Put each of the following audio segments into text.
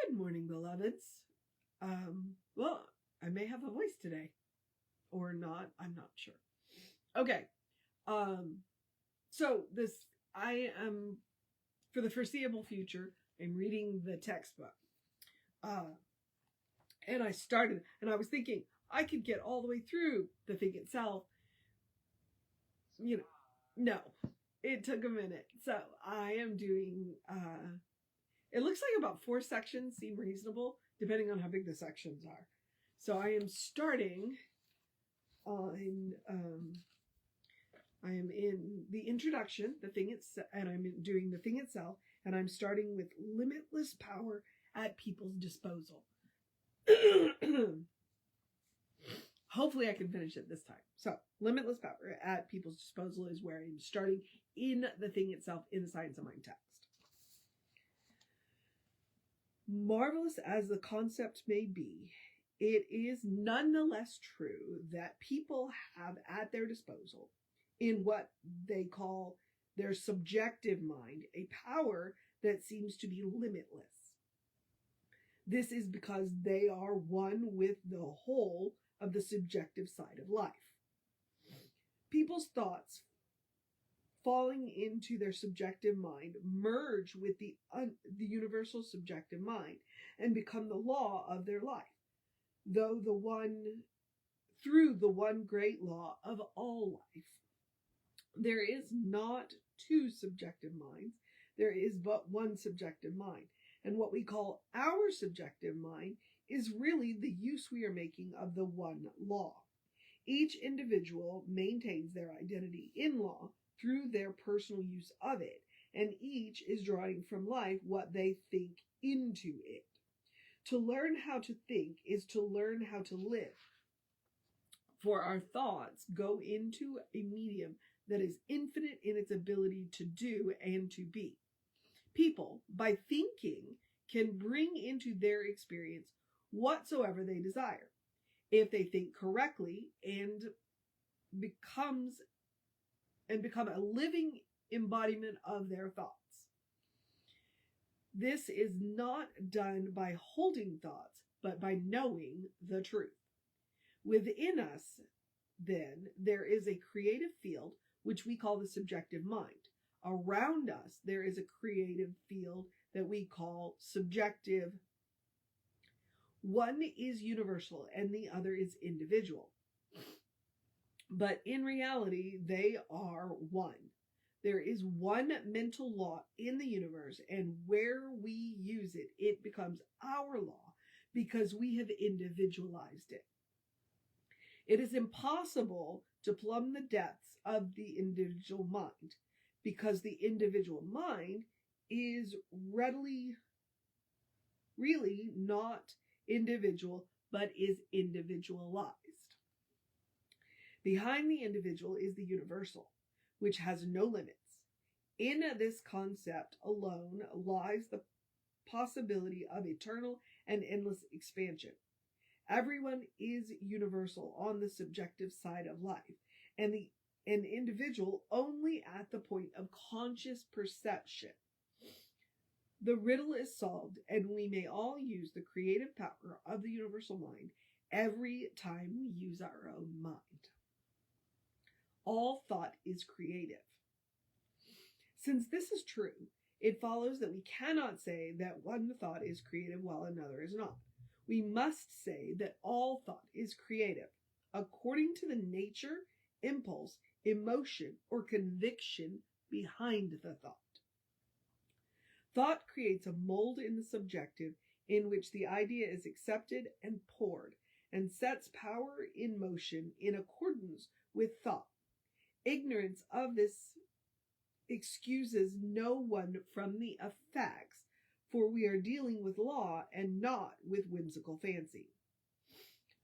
Good morning, beloveds. Well, I may have a voice today or not. I'm not sure. Okay. So I am, for the foreseeable future, I'm reading the textbook. And I started, and I was thinking I could get all the way through the thing itself. No, it took a minute. So I am doing, it looks like about 4 sections seem reasonable, depending on how big the sections are. So I am starting on, I am in the introduction, and I'm doing the thing itself, and I'm starting with limitless power at people's disposal. Hopefully I can finish it this time. So, limitless power at people's disposal is where I'm starting in the thing itself, in the Science of Mind text. Marvelous as the concept may be, it is nonetheless true that people have at their disposal, in what they call their subjective mind, a power that seems to be limitless. This is because they are one with the whole of the subjective side of life. People's thoughts falling into their subjective mind merge with the universal subjective mind and become the law of their life, through the one great law of all life. There is not 2 subjective minds, there is but one subjective mind. And what we call our subjective mind is really the use we are making of the one law. Each individual maintains their identity in law through their personal use of it, and each is drawing from life what they think into it. To learn how to think is to learn how to live, for our thoughts go into a medium that is infinite in its ability to do and to be. People, by thinking, can bring into their experience whatsoever they desire, if they think correctly, and become a living embodiment of their thoughts. This is not done by holding thoughts, but by knowing the truth. Within us, then, there is a creative field which we call the subjective mind. Around us, there is a creative field that we call subjective. One is universal and the other is individual. But in reality, they are one. There is one mental law in the universe, and where we use it, it becomes our law because we have individualized it. It is impossible to plumb the depths of the individual mind, because the individual mind is really not individual, but is individualized. Behind the individual is the universal, which has no limits. In this concept alone lies the possibility of eternal and endless expansion. Everyone is universal on the subjective side of life, and an individual only at the point of conscious perception. The riddle is solved, and we may all use the creative power of the universal mind every time we use our own mind. All thought is creative. Since this is true, it follows that we cannot say that one thought is creative while another is not. We must say that all thought is creative, according to the nature, impulse, emotion, or conviction behind the thought. Thought creates a mold in the subjective in which the idea is accepted and poured, and sets power in motion in accordance with thought. Ignorance of this excuses no one from the effects, for we are dealing with law and not with whimsical fancy.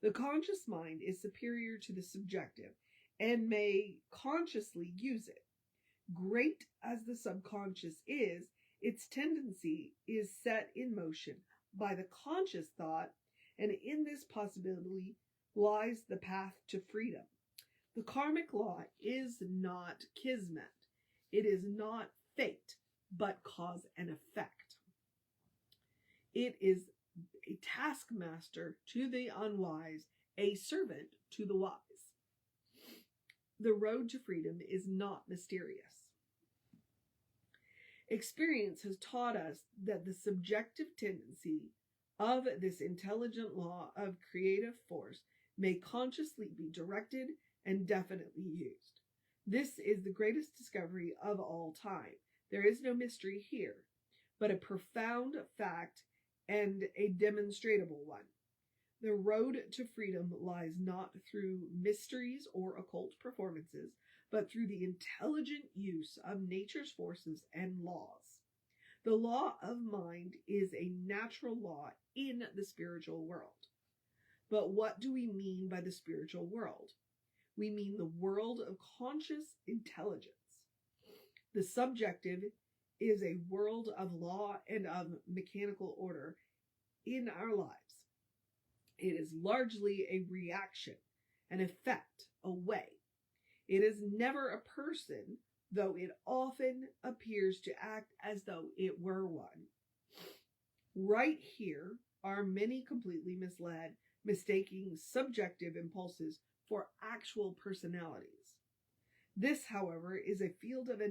The conscious mind is superior to the subjective and may consciously use it. Great as the subconscious is, its tendency is set in motion by the conscious thought, and in this possibility lies the path to freedom. The karmic law is not kismet. It is not fate, but cause and effect. It is a taskmaster to the unwise, a servant to the wise. The road to freedom is not mysterious. Experience has taught us that the subjective tendency of this intelligent law of creative force may consciously be directed and definitely used. This is the greatest discovery of all time. There is no mystery here, but a profound fact and a demonstrable one. The road to freedom lies not through mysteries or occult performances, but through the intelligent use of nature's forces and laws. The law of mind is a natural law in the spiritual world. But what do we mean by the spiritual world? We mean the world of conscious intelligence. The subjective is a world of law and of mechanical order in our lives. It is largely a reaction, an effect, a way. It is never a person, though it often appears to act as though it were one. Right here are many completely misled, mistaking subjective impulses for actual personalities. This, however, is a field of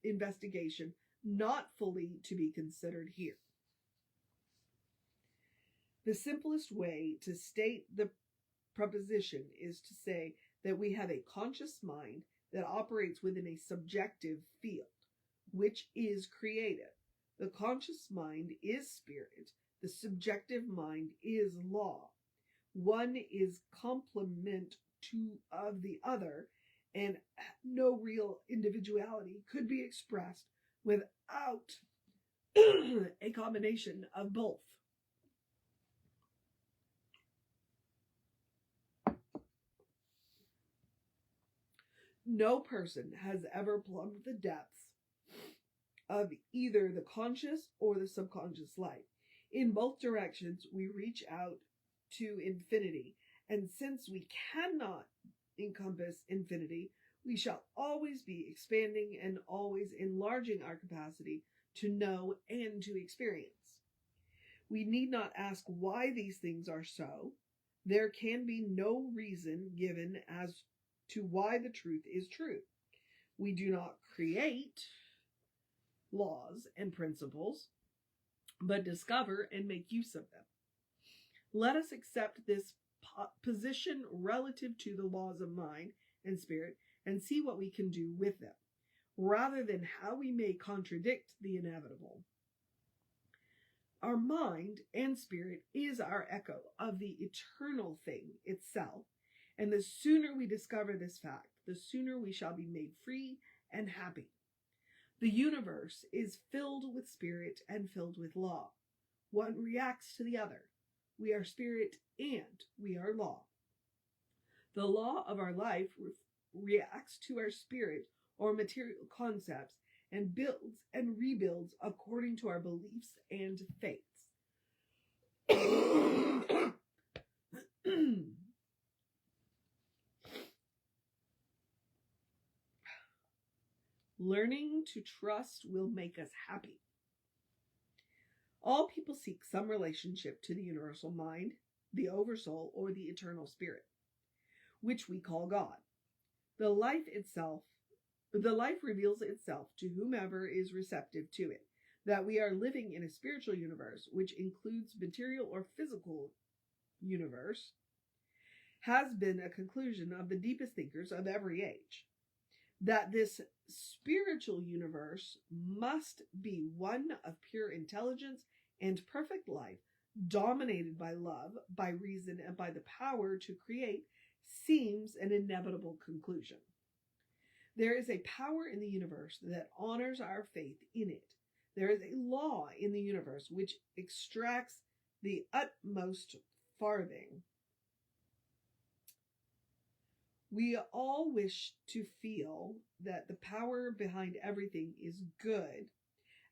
investigation not fully to be considered here. The simplest way to state the proposition is to say that we have a conscious mind that operates within a subjective field, which is creative. The conscious mind is spirit. The subjective mind is law. One is complement of the other, and no real individuality could be expressed without a combination of both. No person has ever plumbed the depths of either the conscious or the subconscious life. In both directions, we reach out to infinity, and since we cannot encompass infinity, we shall always be expanding and always enlarging our capacity to know and to experience. We need not ask why these things are so. There can be no reason given as to why the truth is true. We do not create laws and principles, but discover and make use of them. Let us accept this position relative to the laws of mind and spirit and see what we can do with them, rather than how we may contradict the inevitable. Our mind and spirit is our echo of the eternal thing itself, and the sooner we discover this fact, the sooner we shall be made free and happy. The universe is filled with spirit and filled with law. One reacts to the other. We are spirit and we are law. The law of our life reacts to our spirit or material concepts and builds and rebuilds according to our beliefs and faiths. Learning to trust will make us happy. All people seek some relationship to the universal mind, the oversoul, or the eternal spirit, which we call God. The life reveals itself to whomever is receptive to it, that we are living in a spiritual universe, which includes material or physical universe, has been a conclusion of the deepest thinkers of every age. That this spiritual universe must be one of pure intelligence and perfect life, dominated by love, by reason, and by the power to create, seems an inevitable conclusion. There is a power in the universe that honors our faith in it. There is a law in the universe which extracts the utmost farthing. We all wish to feel that the power behind everything is good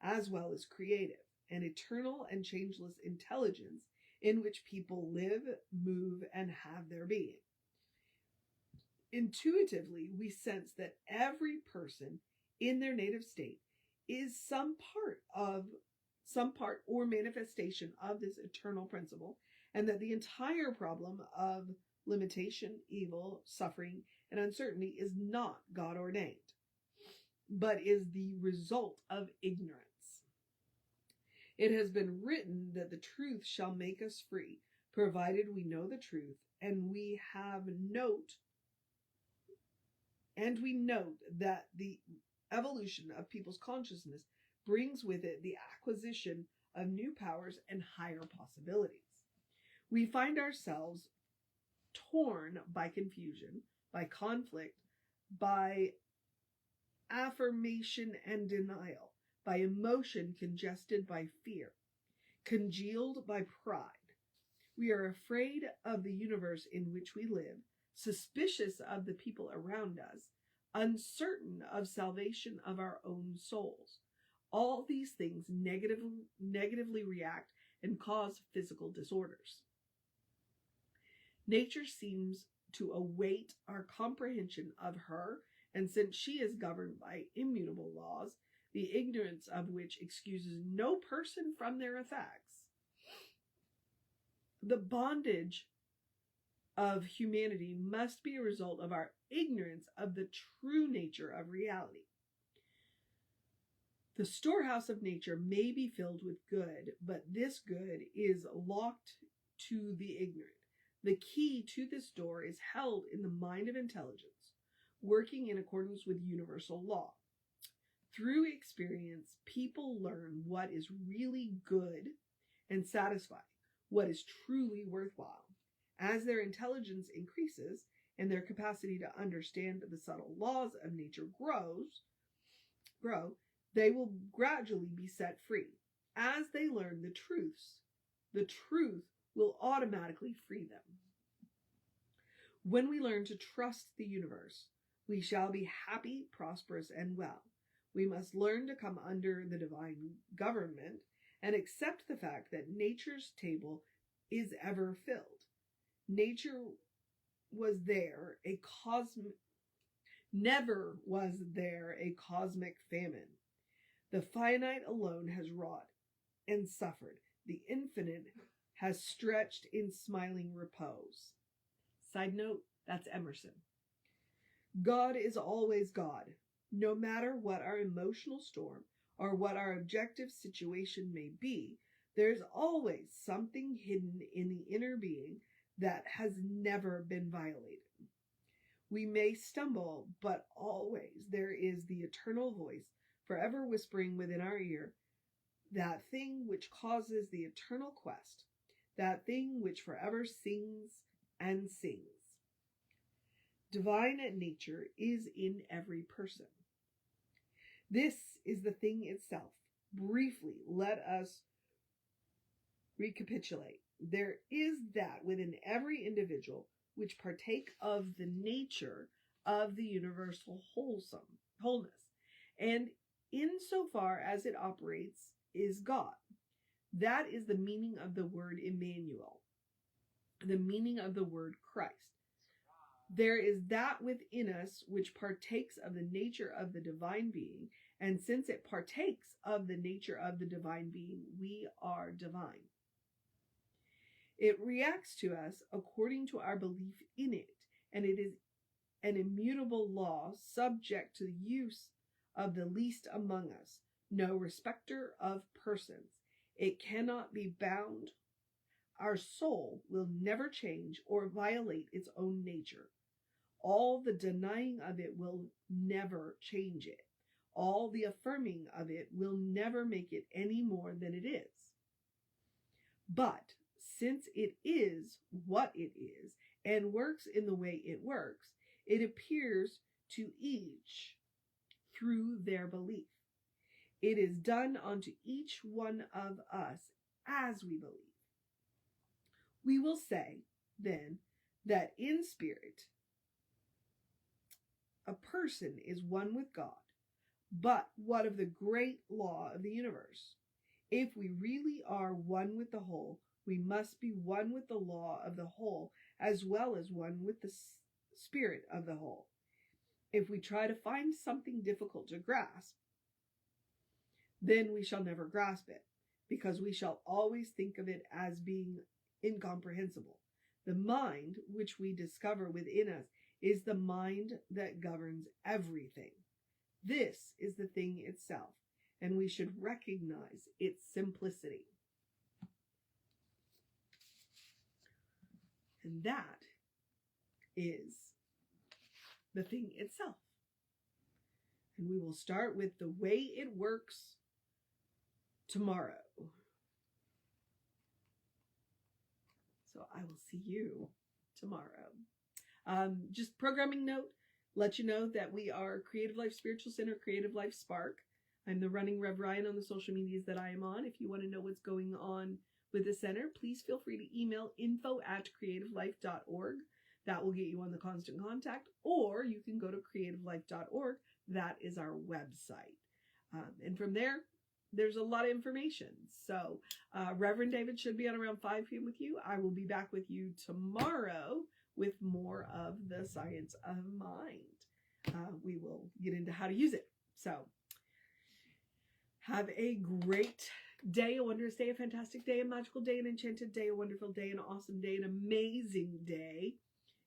as well as creative, an eternal and changeless intelligence in which people live, move, and have their being. Intuitively, we sense that every person in their native state is some part of some part or manifestation of this eternal principle, and that the entire problem of limitation, evil, suffering, and uncertainty is not God ordained, but is the result of ignorance. It has been written that the truth shall make us free, provided we know the truth, and we note that the evolution of people's consciousness brings with it the acquisition of new powers and higher possibilities. We find ourselves torn by confusion, by conflict, by affirmation and denial, by emotion congested by fear, congealed by pride. We are afraid of the universe in which we live, suspicious of the people around us, uncertain of salvation of our own souls. All these things negatively react and cause physical disorders. Nature seems to await our comprehension of her, and since she is governed by immutable laws, the ignorance of which excuses no person from their effects, the bondage of humanity must be a result of our ignorance of the true nature of reality. The storehouse of nature may be filled with good, but this good is locked to the ignorant. The key to this door is held in the mind of intelligence, working in accordance with universal law. Through experience, people learn what is really good and satisfying, what is truly worthwhile. As their intelligence increases and their capacity to understand the subtle laws of nature grow, they will gradually be set free. As they learn the truth will automatically free them. When we learn to trust the universe, we shall be happy, prosperous, and well. We must learn to come under the divine government and accept the fact that nature's table is ever filled. Never was there a cosmic famine. The finite alone has wrought and suffered. The infinite has stretched in smiling repose. Side note, that's Emerson. God is always God. No matter what our emotional storm or what our objective situation may be, there's always something hidden in the inner being that has never been violated. We may stumble, but always there is the eternal voice forever whispering within our ear, that thing which causes the eternal quest, that thing which forever sings and sings. Divine nature is in every person. This is the thing itself. Briefly, let us recapitulate. There is that within every individual which partake of the nature of the universal wholeness, and insofar as it operates, is God. That is the meaning of the word Emmanuel, the meaning of the word Christ. There is that within us which partakes of the nature of the divine being, and since it partakes of the nature of the divine being, we are divine. It reacts to us according to our belief in it, and it is an immutable law subject to the use of the least among us, no respecter of persons. It cannot be bound. Our soul will never change or violate its own nature. All the denying of it will never change it. All the affirming of it will never make it any more than it is. But since it is what it is and works in the way it works, it appears to each through their belief. It is done unto each one of us as we believe. We will say, then, that in spirit, a person is one with God. But what of the great law of the universe? If we really are one with the whole, we must be one with the law of the whole as well as one with the spirit of the whole. If we try to find something difficult to grasp, then we shall never grasp it. because we shall always think of it as being incomprehensible. The mind, which we discover within us, is the mind that governs everything. This is the thing itself, and we should recognize its simplicity. And that is the thing itself. And we will start with the way it works tomorrow. So I will see you tomorrow. Just programming note, let you know that we are Creative Life Spiritual Center, Creative Life Spark. I'm the running Rev Ryan on the social medias that I am on. If you want to know what's going on with the center, please feel free to email info@creativelife.org. That will get you on the constant contact, or you can go to creativelife.org. That is our website. And from there, there's a lot of information. So Reverend David should be on around 5 p.m. with you. I will be back with you tomorrow with more of the science of mind. We will get into how to use it. So have a great day, a wondrous day, a fantastic day, a magical day, an enchanted day, a wonderful day, an awesome day, an amazing day,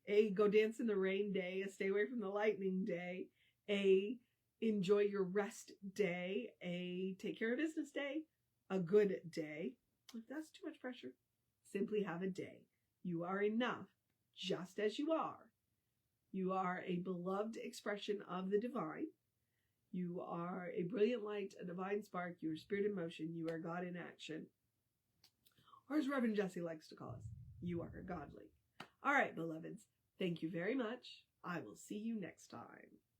a go dance in the rain day, a stay away from the lightning day, a enjoy your rest day, a take care of business day, a good day. If that's too much pressure, simply have a day. You are enough just as you are. You are a beloved expression of the divine. You are a brilliant light, a divine spark. You are spirit in motion. You are God in action. Or as Reverend Jesse likes to call us, you are godly. All right, beloveds. Thank you very much. I will see you next time.